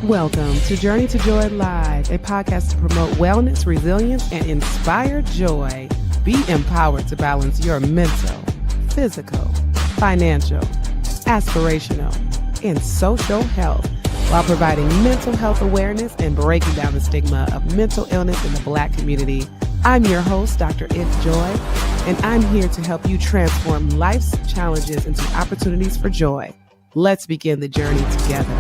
Welcome to Journey to Joy Live, a podcast to promote wellness, resilience, and inspire joy. Be empowered to balance your mental, physical, financial, aspirational, and social health while providing mental health awareness and breaking down the stigma of mental illness in the Black community. I'm your host, Dr. If Joy, and I'm here to help you transform life's challenges into opportunities for joy. Let's begin the journey together.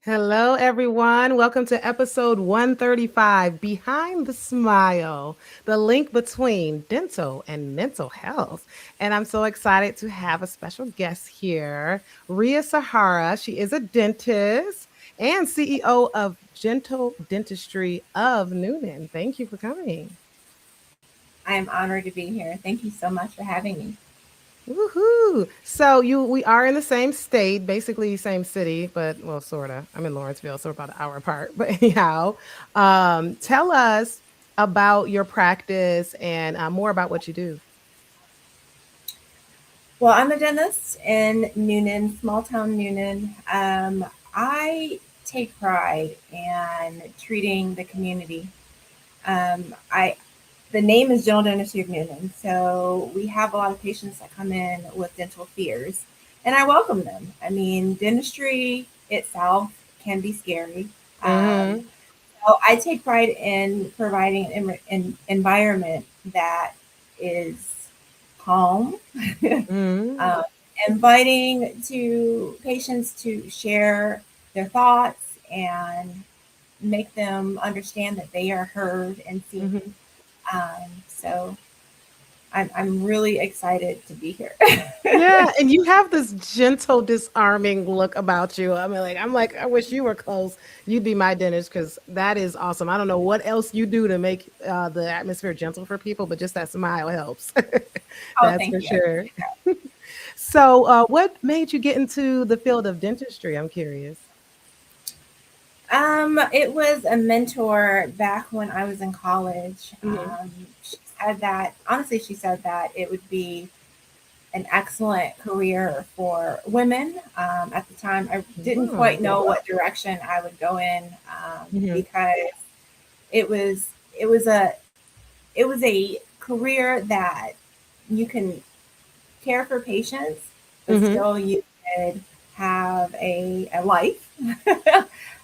Hello, everyone. Welcome to episode 135, Behind the Smile, the link between dental and mental health. And I'm so excited to have a special guest here, Ria Sahara. She is a dentist and CEO of Gentle Dentistry of Newnan. Thank you for coming. I am honored to be here. Thank you so much for having me. Woohoo! So we are in the same state, basically same city, but well, sort of. I'm in Lawrenceville, so we're about an hour apart. But anyhow, tell us about your practice and more about what you do. Well, I'm a dentist in Newnan, small town Newnan. I take pride in treating the community. I The name is Gentle Dentistry of Newnan, so we have a lot of patients that come in with dental fears, and I welcome them. I mean, dentistry itself can be scary. Mm-hmm. So I take pride in providing an environment that is calm, Mm-hmm. um, inviting to patients to share their thoughts and make them understand that they are heard and Mm-hmm. seen. So I'm really excited to be here. Yeah, and you have this gentle, disarming look about you. I'm like, I wish you were close. You'd be my dentist because that is awesome. I don't know what else you do to make the atmosphere gentle for people, but just that smile helps. Oh, That's thank for you. I sure. appreciate that. So, what made you get into the field of dentistry? I'm curious. It was a mentor back when I was in college. Hmm. She said that it would be an excellent career for women. At the time, I didn't quite Oh. know what direction I would go in, Hmm. because it was it was a it was a career that you can care for patients, but Hmm. still you could have a life.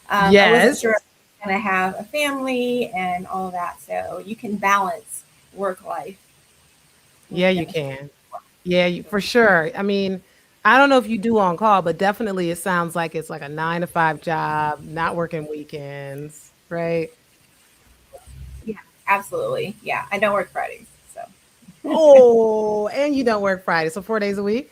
I wasn't Yes. sure if I was going to have a family and all of that, so you can balance work life Yeah, with you dentistry. can. Yeah, for sure. I mean, I don't know if you do on call, but definitely it sounds like it's like a 9 to 5 job, not working weekends, right? Yeah, absolutely. Yeah, I don't work Fridays, so Oh, and you don't work Friday, so 4 days a week?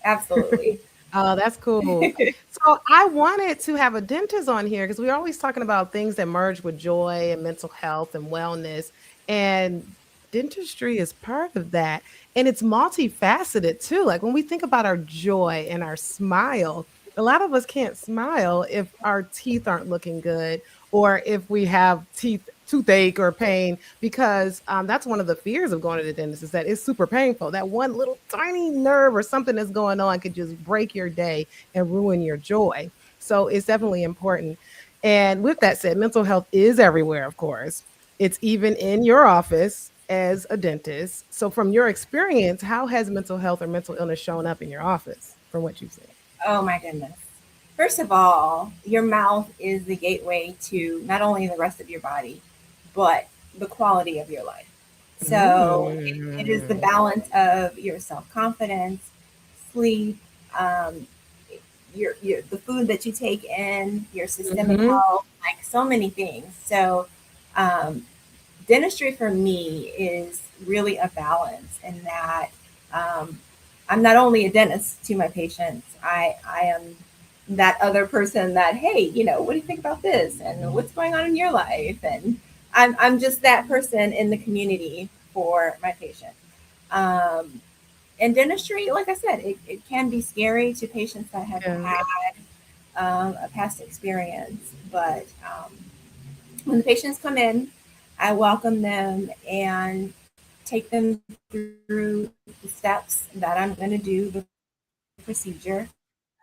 absolutely. Oh, that's cool. So I wanted to have a dentist on here because we're always talking about things that merge with joy and mental health and wellness. And dentistry is part of that. And it's multifaceted too. Like when we think about our joy and our smile, a lot of us can't smile if our teeth aren't looking good or if we have toothache or pain because that's one of the fears of going to the dentist is that it's super painful. That one little tiny nerve or something that's going on could just break your day and ruin your joy. So it's definitely important. And with that said, mental health is everywhere, of course. It's even in your office as a dentist. So from your experience, how has mental health or mental illness shown up in your office from what you've seen? Oh my goodness. First of all, your mouth is the gateway to not only the rest of your body, but the quality of your life. So it is the Mm. balance of your self confidence, sleep, um, the food that you take in, your systemic Hmm. health, like so many things. So um, dentistry for me is really a balance in that, um, I'm not only a dentist to my patients, I am that other person that, hey, what do you think about this? And what's going on in your life? And I'm just that person in the community for my patient. Um, and dentistry, like I said, it can be scary to patients that have Yeah. had a past experience. But when the patients come in, I welcome them and take them through the steps that I'm going to do procedure.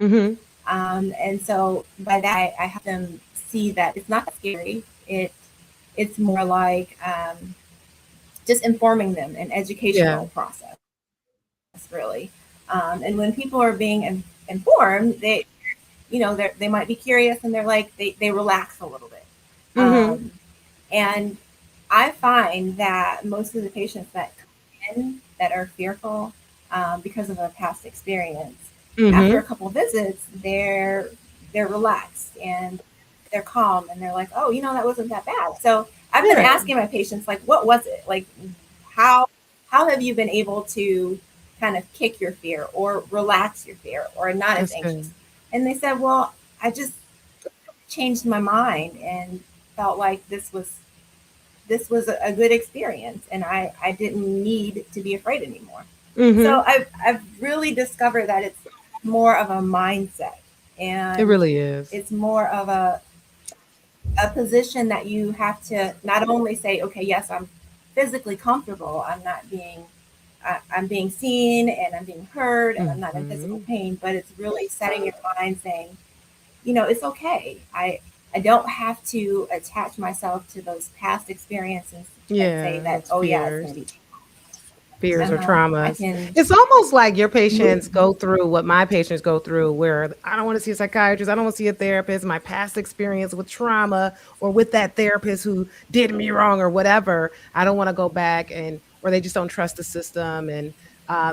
Mhm. And so by that, I have them see that it's not that scary. It's more like just informing them, an Yeah. educational process, really. And when people are being informed, they might be curious and they're like they relax a little bit. Mhm. And I find that most of the patients that come in that are fearful because of a past experience, after a Mhm. couple of visits, they're relaxed and they're calm and they're like, oh, that wasn't that bad. So I've been Yeah. asking my patients, like, what was it? Like, how how have you been able to kind of kick your fear or relax your fear or not as That's anxious? good. And they said, well, I just changed my mind and felt like this was a good experience and I didn't need to be afraid anymore. So Mhm. I've really discovered that it's more of a mindset It and really is. it's more of a position that you have to not only say, okay, yes, I'm physically comfortable, I'm being seen and I'm being heard and I'm not in physical Mhm. pain, but it's really setting your mind saying, it's okay. I don't have to attach myself to those past experiences and say Yeah, that, those oh yeah, it's going fears. to be. Fears or I traumas. can It's almost like your move. patients go through what my patients go through, where I don't want to see a psychiatrist, I don't want to see a therapist. My past experience with trauma or with that therapist who did me wrong or whatever, I don't want to go back, and or they just don't trust the system. And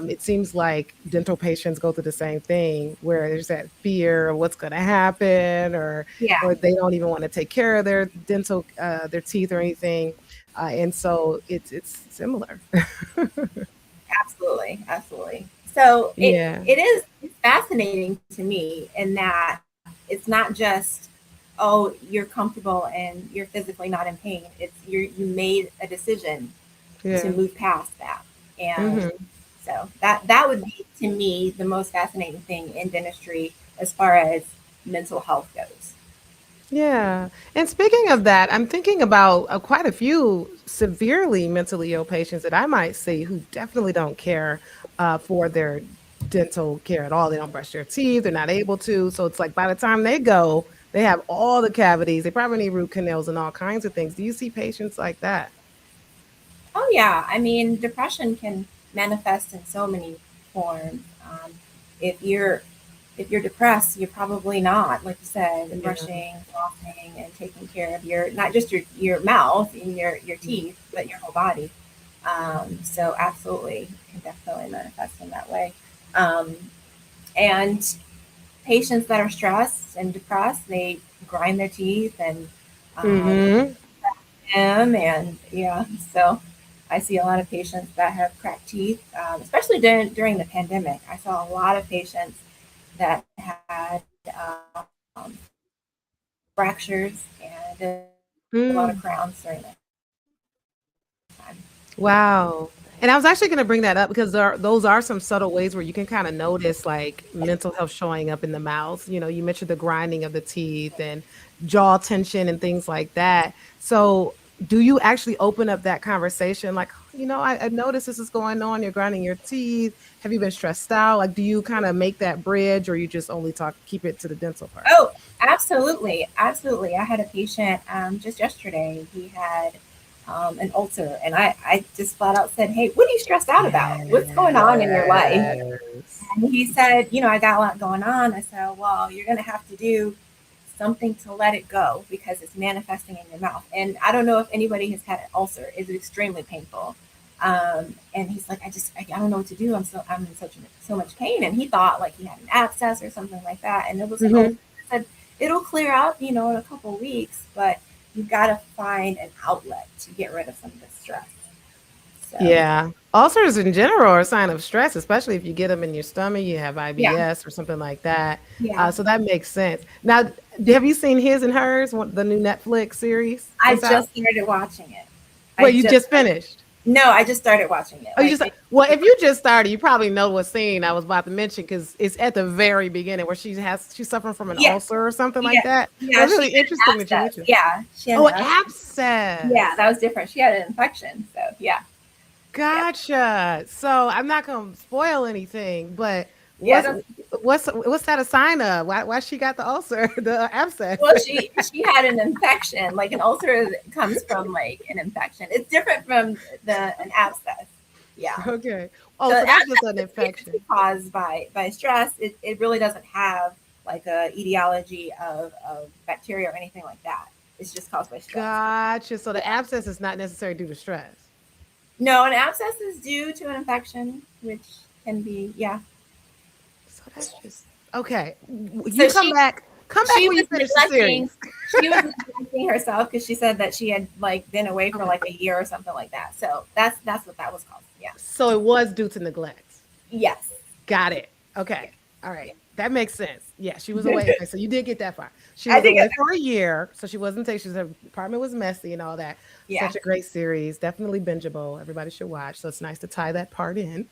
it seems like dental patients go through the same thing, where there's that fear of what's going to happen, Yeah, or they don't even want to take care of their dental, their teeth or anything. And so it's similar. absolutely, absolutely. So it Yeah. it is it's fascinating to me in that it's not just, oh, you're comfortable and you're physically not in pain. It's you made a decision to Yeah. move past that. And Mhm. so that would be to me the most fascinating thing in dentistry as far as mental health goes. Yeah. And speaking of that, I'm thinking about quite a few severely mentally ill patients that I might see who definitely don't care for their dental care at all. They don't brush their teeth. They're not able to. So it's like by the time they go, they have all the cavities. They probably need root canals and all kinds of things. Do you see patients like that? Oh yeah, I mean depression can manifest in so many forms. If you're depressed, you're probably not, like you said, Yeah. brushing, flossing, and taking care of your not just your mouth and your Mhm. teeth, but your whole body. So absolutely, it can definitely manifest in that way. Um, and patients that are stressed and depressed, they grind their teeth and um, Mhm. them, and yeah, so I see a lot of patients that have cracked teeth, especially during the pandemic. I saw a lot of patients that had fractures and did a lot of Mm. crowns during that time. Wow. And I was actually going to bring that up because those are some subtle ways where you can kind of notice like mental health showing up in the mouth. You know, you mentioned the grinding of the teeth and jaw tension and things like that. So, do you actually open up that conversation? Like, I noticed this is going on. You're grinding your teeth. Have you been stressed out? Like, do you kind of make that bridge, or you just only keep it to the dental part? Oh, absolutely, absolutely. I had a patient just yesterday. He had an ulcer, and I just flat out said, "Hey, what are you stressed out about? What's going on in your life?" Yes. And he said, I got a lot going on. I said, well, you're going to have to do something to let it go because it's manifesting in your mouth. And I don't know if anybody has had an ulcer. It's extremely painful. And he's like, I don't know what to do. I'm in so much pain. And he thought like he had an abscess or something like that. And it was an ulcer. Mhm. I said, it'll clear up, in a couple of weeks, but you've got to find an outlet to get rid of some of the stress. So, Yeah. Ulcers in general are a sign of stress, especially if you get them in your stomach, you have yeah, IBS or something like that. yeah. So that makes sense. Now, have you seen His and Hers, the new Netflix series I that's out? just started watching it. I Wait, you just just finished? No, I just started watching it. Oh, you Like just well, if you just started, you probably know what scene I was about to mention because it's at the very beginning where she's suffering from an yeah, ulcer or something like yeah, that. So yeah. it's She really had interesting an that you abscess. mentioned. Yeah, she had Oh, an abscess. Yeah, abscess. that was different. She had an infection. So yeah, yeah, Gotcha. So I'm not gonna spoil anything, but yeah. was Don't. What's that a sign of? Why she got the ulcer, the abscess? Well, she had an infection. Like an ulcer comes from like an infection. It's different from an abscess. Yeah. Okay. Oh, So so that's just abscess an is typically infection. caused by stress. It really doesn't have like a etiology of bacteria or anything like that. It's just caused by stress. Gotcha. So Yeah. the abscess is not necessarily due to stress. No, an abscess is due to an infection, which can be, yeah. So that's just okay. You So come back. Come back she when you was finish the neglecting series. she was neglecting herself because she said that she had like been away for Okay. like a year or something like that. So that's what that was called. Yeah. So it was due to neglect. Yes. Got it. Okay. All right. That makes sense. Yeah, she was away. Okay, so you did get that far. She I was think away for a year, so she wasn't taking. Her apartment was messy and all that. yeah. Such a great series, definitely bingeable. Everybody should watch. So it's nice to tie that part in.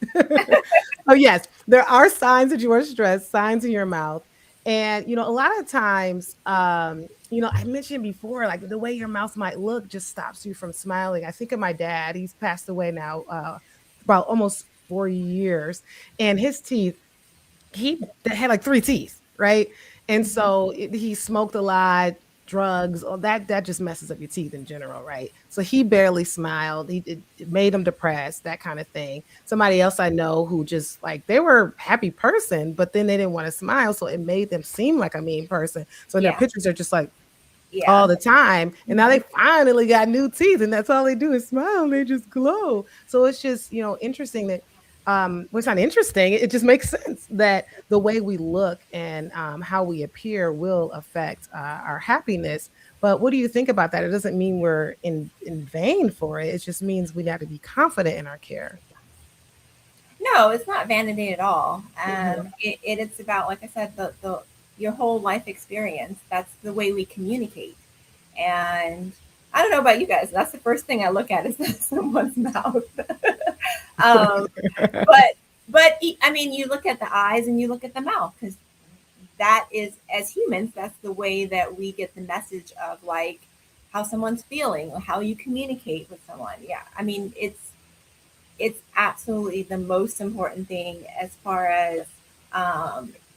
Oh yes, there are signs that you are stressed. Signs in your mouth, and a lot of times, I mentioned before, like the way your mouth might look just stops you from smiling. I think of my dad. He's passed away now, about almost 4 years, and his teeth he had like three teeth, right? And Mhm. so he smoked a lot, drugs, all that just messes up your teeth in general, right? So he barely smiled. It made him depressed, that kind of thing. Somebody else I know who just like they were a happy person, but then they didn't want to smile, so it made them seem like a mean person. So their Yeah. pictures are just like all Yeah. the time. And now they Mhm. finally got new teeth, and that's all they do is smile and they just glow. So it's just, interesting that well, it's not interesting. It just makes sense that the way we look and how we appear will affect our happiness. But what do you think about that? It doesn't mean we're in vain for it. It just means we got to be confident in our care. No, it's not vanity at all. Mhm. It's about, like I said, the your whole life experience. That's the way we communicate. And I don't know about you guys. That's the first thing I look at is someone's mouth. um, but I mean, you look at the eyes and you look at the mouth because that is, as humans, that's the way that we get the message of like how someone's feeling or how you communicate with someone. Yeah, I mean, it's absolutely the most important thing as far as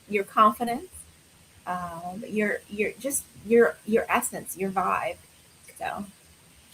your confidence, your just your essence, your vibe. So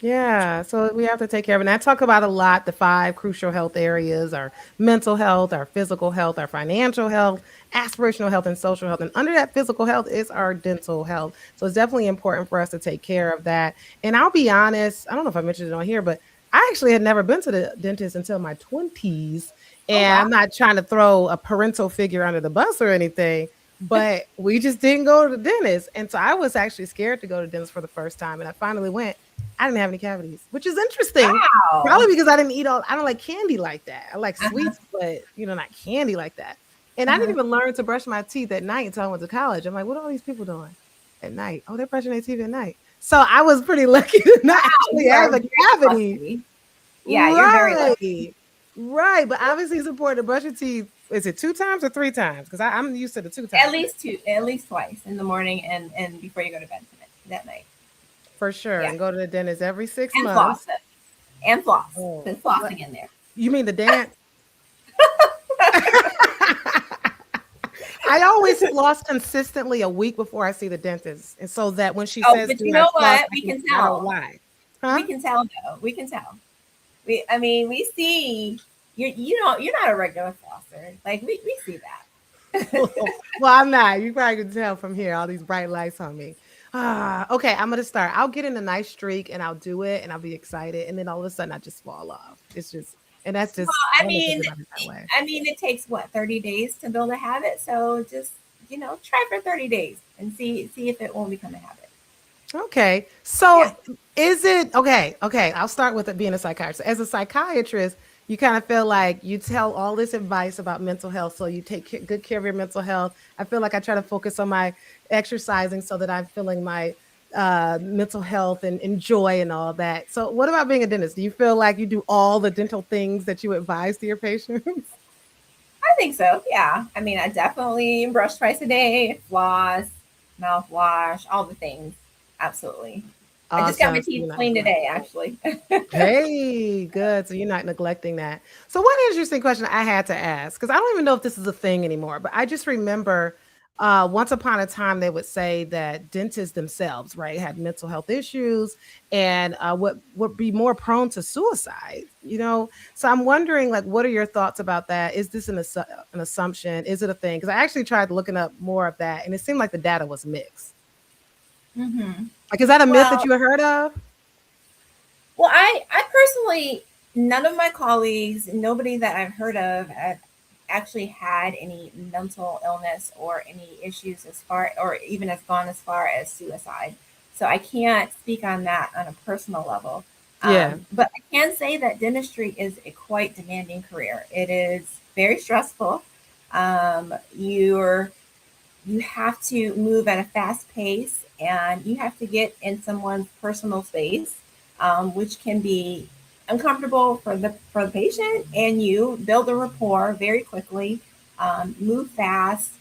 Yeah, so we have to take care of it. And I talk about a lot the five crucial health areas: our mental health, our physical health, our financial health, aspirational health, and social health. And under that physical health is our dental health. So it's definitely important for us to take care of that. And I'll be honest, I don't know if I mentioned it on here, but I actually had never been to the dentist until my 20s. oh And wow. I'm not trying to throw a parental figure under the bus or anything, but we just didn't go to the dentist. And so I was actually scared to go to the dentist for the first time. And I finally went. I didn't have any cavities, which is interesting. Wow. Probably because I didn't eat all. I don't like candy like that. I like Uh-huh. sweets, but not candy like that. And I didn't Uh-huh. even learn to brush my teeth at night until I went to college. I'm like, what are all these people doing at night? Oh, they're brushing their teeth at night. So I was pretty lucky to not Wow, actually you have are a very cavity. lucky. Yeah, you're very lucky. Right. Right. But obviously it's important to brush your teeth. Is it 2 times or 3 times? Because I'm used to the two At times least two, at least twice in the morning and before you go to bed tonight, that night. for sure. Yeah, And go to the dentist every six and floss months. it, and floss. Oh, Put what? flossing in there. You mean the dance? I always floss consistently a week before I see the dentist, and so that when she Oh, says, but "Do you I know floss?" what? We can I don't tell. lie. We Huh? can tell though. We can tell. I mean, we see you don't. You're not a regular flosser. Like we see that. Well, I'm not. You probably can tell from here. All these bright lights on me. Okay. I'm gonna start. I'll get in a nice streak, and I'll do it, and I'll be excited, and then all of a sudden, I just fall off. It's just, and that's Well, just. I I don't know if mean, everybody's that way. it takes what 30 days to build a habit. So just try for 30 days and see if it won't become a habit. Okay. So Yeah. is it okay? Okay. I'll start with it being a psychiatrist. As a psychiatrist, you kind of feel like you tell all this advice about mental health. So you take good care of your mental health. I feel like I try to focus on my exercising so that I'm feeling my mental health and joy and all that. So what about being a dentist? Do you feel like you do all the dental things that you advise to your patients? I think so. Yeah. I mean, I definitely brush twice a day, floss, mouthwash, all the things. Absolutely. I just got my Awesome. So teeth you're not cleaned today, neglecting it. actually. Hey, good. So you're not neglecting that. So one interesting question I had to ask, because I don't even know if this is a thing anymore, but I just remember once upon a time they would say that dentists themselves, right, had mental health issues and would be more prone to suicide, you know? So I'm wondering, like, what are your thoughts about that? Is this an assumption? Is it a thing? Because I actually tried looking up more of that and it seemed like the data was mixed. Hmm. Like, is that a myth that Well, you heard of? well, I personally, none of my colleagues, nobody that I've heard of, have actually had any mental illness or any issues as far, or even has gone as far as suicide. So I can't speak on that on a personal level. Yeah. But I can say that dentistry is a quite demanding career. It is very stressful. You're you have to move at a fast pace and you have to get in someone's personal space, which can be uncomfortable for the patient, and you build a rapport very quickly, move fast,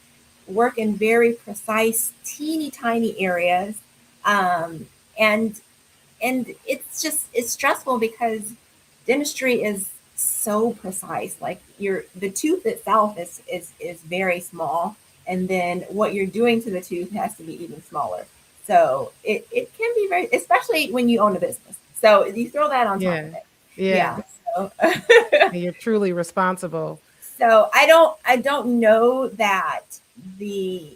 work in very precise teeny tiny areas, um, and it's stressful because dentistry is so precise. Like the tooth itself is very small, and then what you're doing to the tooth has to be even smaller. So it can be very, especially when you own a business. So you throw that on top of Yeah. it. Yeah. Yeah. So And you're truly responsible. so I don't know that the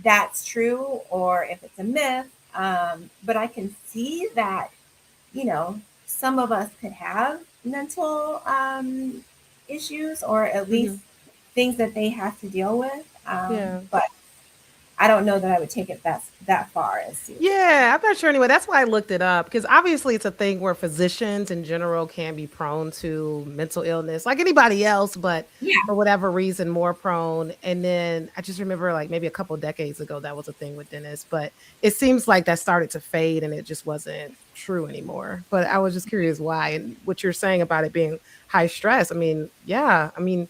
that's true or if it's a myth. But I can see that, some of us could have mental issues, or at least Mhm. things that they have to deal with. Yeah. But I don't know that I would take it that far as suicide. Yeah, I'm not sure anyway. That's why I looked it up because obviously it's a thing where physicians in general can be prone to mental illness like anybody else, but Yeah, for whatever reason, more prone. And then I just remember like maybe a couple decades ago, that was a thing with dentists, but it seems like that started to fade and it just wasn't true anymore. But I was just curious why. And what you're saying about it being high stress. I mean, yeah, I mean,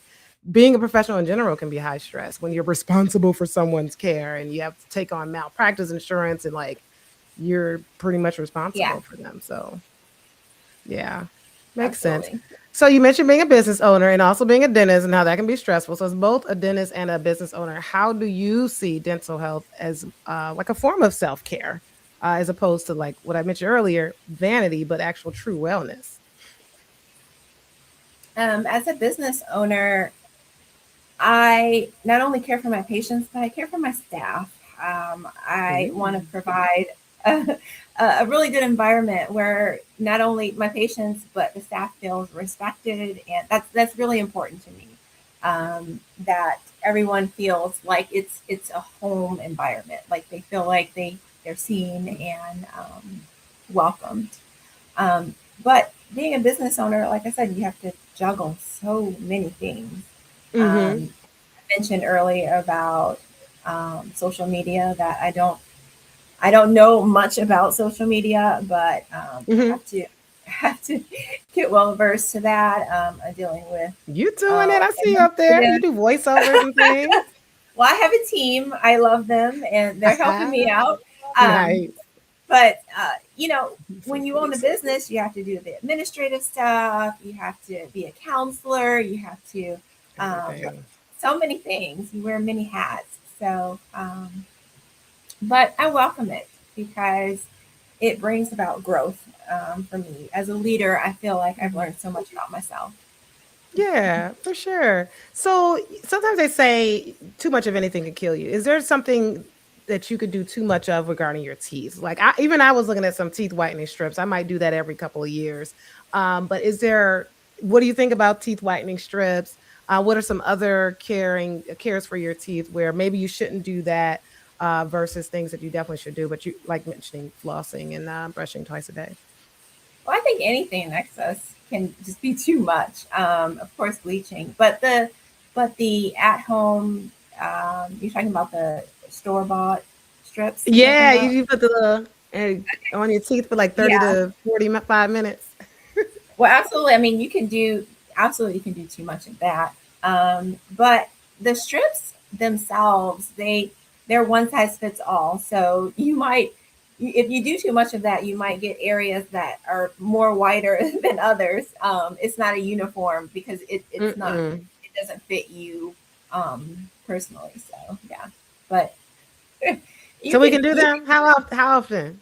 being a professional in general can be high stress when you're responsible for someone's care and you have to take on malpractice insurance and like you're pretty much yeah, responsible for them. So, yeah, makes sense. absolutely. So, you mentioned being a business owner and also being a dentist and how that can be stressful. So, as both a dentist and a business owner, how do you see dental health as like a form of self care as opposed to like what I mentioned earlier, vanity, but actual true wellness? As a business owner, I not only care for my patients, but I care for my staff. I want to Ooh. provide a, a really good environment where not only my patients but the staff feels respected, and that's really important to me. That everyone feels like it's a home environment, like they feel like they're seen and welcomed. But being a business owner, like I said, you have to juggle so many things. Mm-hmm. I mentioned earlier about social media that I don't know much about social media, but I Mm-hmm. have to get well versed to that. I'm dealing with You doing it? I see you up there. You administrative. do voiceovers and things. Well, I have a team. I love them, and they're helping me out. Um, Nice. but So when you own cute. a business, you have to do the administrative stuff. You have to be a counselor. You have to um, Everything. so many things. You wear many hats. So, but I welcome it because it brings about growth for me as a leader. I feel like I've Mhm. learned so much about myself. Yeah, for sure. So sometimes they say too much of anything could kill you. Is there something that you could do too much of regarding your teeth? Like I was looking at some teeth whitening strips. I might do that every couple of years. But is there what do you think about teeth whitening strips? What are some other cares for your teeth where maybe you shouldn't do that versus things that you definitely should do, but you like mentioning flossing and brushing twice a day? Well, I think anything in excess can just be too much. Of course, bleaching, but the at home. You're talking about the store bought strips. You're talking Yeah, about. you put the on your teeth for like 30 Yeah. to 45 minutes. Well, absolutely. I mean, you can do too much of that. But the strips themselves, they're one size fits all. So you might if you do too much of that, you might get areas that are more whiter than others. It's not a uniform because it's not, Mm-mm. it doesn't fit you personally. So yeah, but So we can do you them? How often?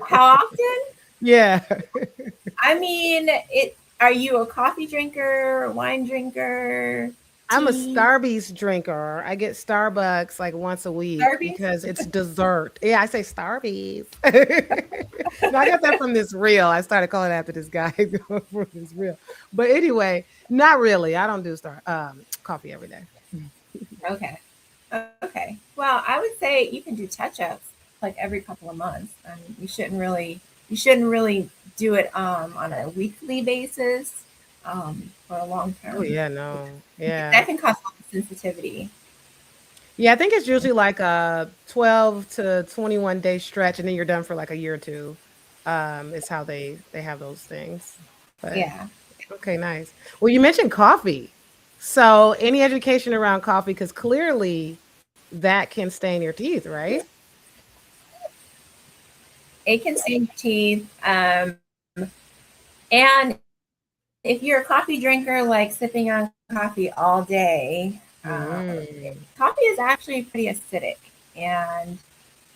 how often? Yeah. I mean, it. Are you a coffee drinker, wine drinker, I'm a tea, Starbucks drinker. I get Starbucks like once a week Starbucks? because it's dessert. Yeah, I say Starbucks. No, I got that from this reel. I started calling it after this guy from this reel. But anyway, not really. I don't do coffee every day. Okay. Okay. Well, I would say you can do touch-ups like every couple of months. I mean, you shouldn't really do it on a weekly basis for a long Oh term. yeah, no. Yeah. That can cause sensitivity. Yeah, I think it's usually like a 12 to 21 day stretch and then you're done for like a year or two. Is how they have those things. But Yeah. okay, nice. Well, you mentioned coffee. So, any education around coffee cuz clearly that can stain your teeth, right? It can sting your teeth. And if you're a coffee drinker, like sipping on coffee all day, Mm. coffee is actually pretty acidic. And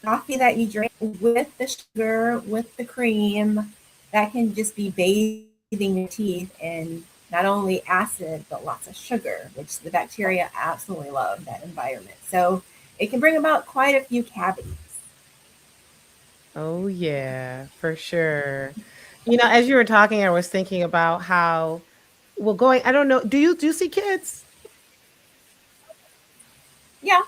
coffee that you drink with the sugar, with the cream, that can just be bathing your teeth in not only acid, but lots of sugar, which the bacteria absolutely love that environment. So it can bring about quite a few cavities. Oh yeah, for sure. You know, as you were talking, I was thinking about how well going I don't know, do you see kids? Yeah.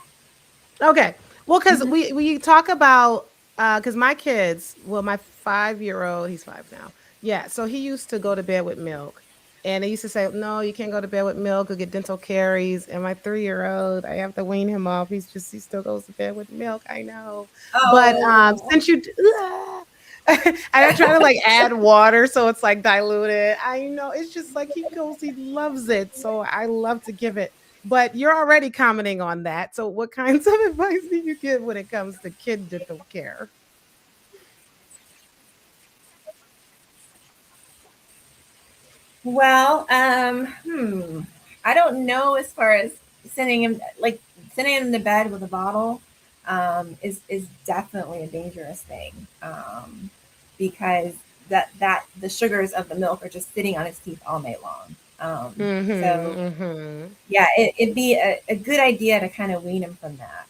Okay. Well, because Hmm. we talk about because my kids, well, my 5-year-old, he's 5 now. Yeah, so he used to go to bed with milk, and they used to say, "No, you can't go to bed with milk. You'll get dental caries." And my 3-year-old, I have to wean him off. He still goes to bed with milk. I know, but Oh, since and I try to like add water so it's like diluted. I know it's just like he loves it. So I love to give it, but you're already commenting on that. So what kinds of advice do you give when it comes to kid dental care? well, I don't know as far as sending him like sending him to bed with a bottle is definitely a dangerous thing because that the sugars of the milk are just sitting on his teeth all night long. Mhm, So mhm. yeah, it'd be a good idea to kind of wean him from that.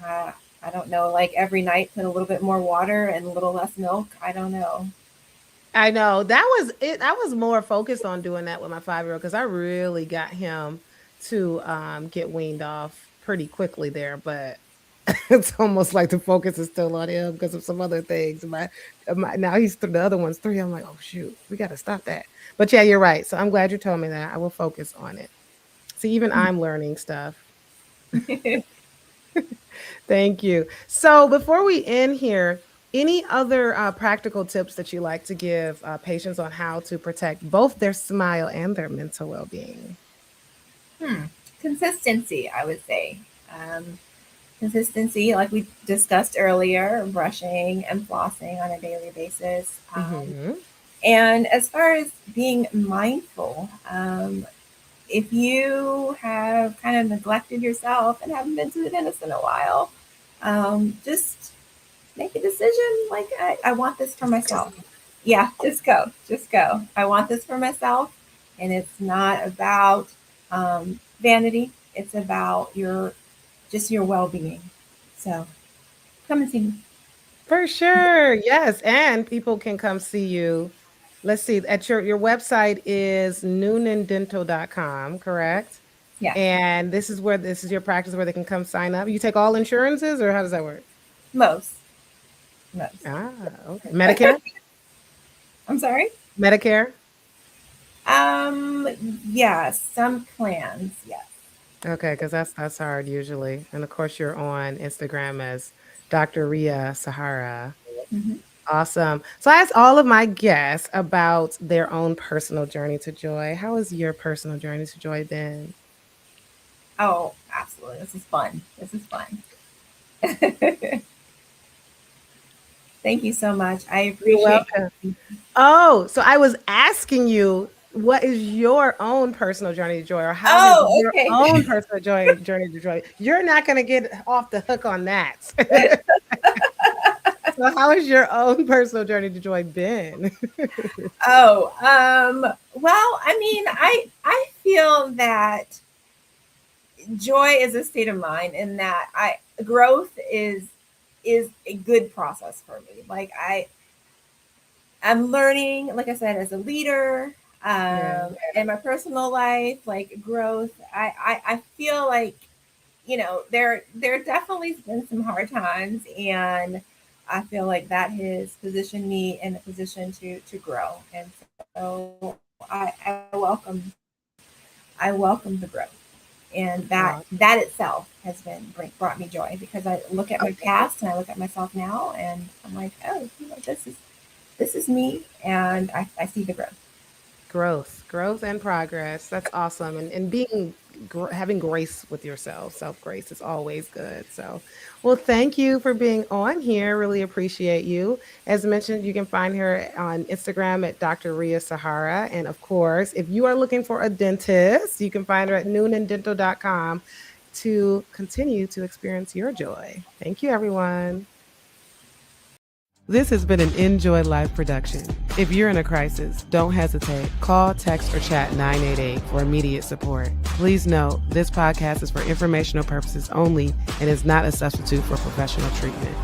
Uh, I don't know, like every night put a little bit more water and a little less milk. I don't know. I know that was it. I was more focused on doing that with my 5-year-old because I really got him to get weaned off pretty quickly there, but it's almost like the focus is still on him because of some other things. Now the other one's 3. I'm like, oh shoot, we got to stop that. But yeah, you're right. So I'm glad you told me that. I will focus on it. See, even I'm learning stuff. Thank you. So before we end here, any other practical tips that you like to give patients on how to protect both their smile and their mental well-being? Hmm. Consistency, I would say. Um, Consistency, like we discussed earlier, brushing and flossing on a daily basis. Hmm. And as far as being mindful, if you have kind of neglected yourself and haven't been to the dentist in a while, just make a decision like, I want this for Just myself. go. Yeah, just go. Just go. I want this for myself. And it's not about vanity, it's about your well being. So come and see me. For sure. Yes. And people can come see you. Let's see. At your website is newnandental.com, correct? Yeah, And this is your practice where they can come sign up. You take all insurances or how does that work? most. Most. Ah, okay. Medicare? I'm sorry. Medicare? Um, yeah, some plans, yes. Okay, because that's hard usually. And of course, you're on Instagram as Dr. Ria Sahara. Hmm. Awesome. So I asked all of my guests about their own personal journey to joy. How has your personal journey to joy been? Oh, absolutely. This is fun. This is fun. Thank you so much. I You're appreciate welcome. you. Oh, so I was asking you, what is your own personal journey to joy, or how has Oh, your okay. own personal journey to joy? You're not going to get off the hook on that. So, how has your own personal journey to joy been? Oh, well, I mean, I feel that joy is a state of mind, and that I growth is a good process for me. Like I'm learning, like I said, as a leader, Yeah. in my personal life, like growth. I feel like, there definitely been some hard times, and I feel like that has positioned me in a position to grow. And so I welcome the growth, and that Oh, that itself has brought me joy, because I look at my okay. past and I look at myself now, and I'm like, oh, this is me, and I see the growth. Growth and progress. That's awesome. And being, having grace with yourself, self grace is always good. So, well, thank you for being on here. Really appreciate you. As mentioned, you can find her on Instagram at Dr. Ria Sahara. And of course, if you are looking for a dentist, you can find her at newnandental.com to continue to experience your joy. Thank you, everyone. This has been an Enjoy Life production. If you're in a crisis, don't hesitate. Call, text, or chat 988 for immediate support. Please note, this podcast is for informational purposes only and is not a substitute for professional treatment.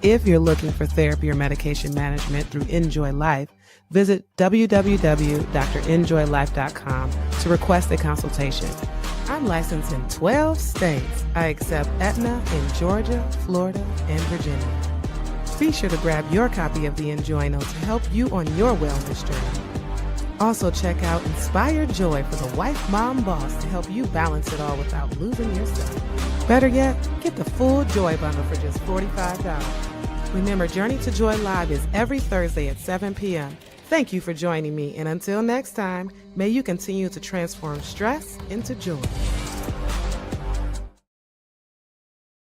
If you're looking for therapy or medication management through Enjoy Life, visit www.drenjoylife.com to request a consultation. I'm licensed in 12 states. I accept Aetna in Georgia, Florida, and Virginia. Be sure to grab your copy of the Enjoy Note to help you on your wellness journey. Also, check out Inspire Joy for the wife, mom, boss to help you balance it all without losing yourself. Better yet, get the full Joy bundle for just $45. Remember, Journey to Joy Live is every Thursday at 7 p.m. Thank you for joining me, and until next time, may you continue to transform stress into joy.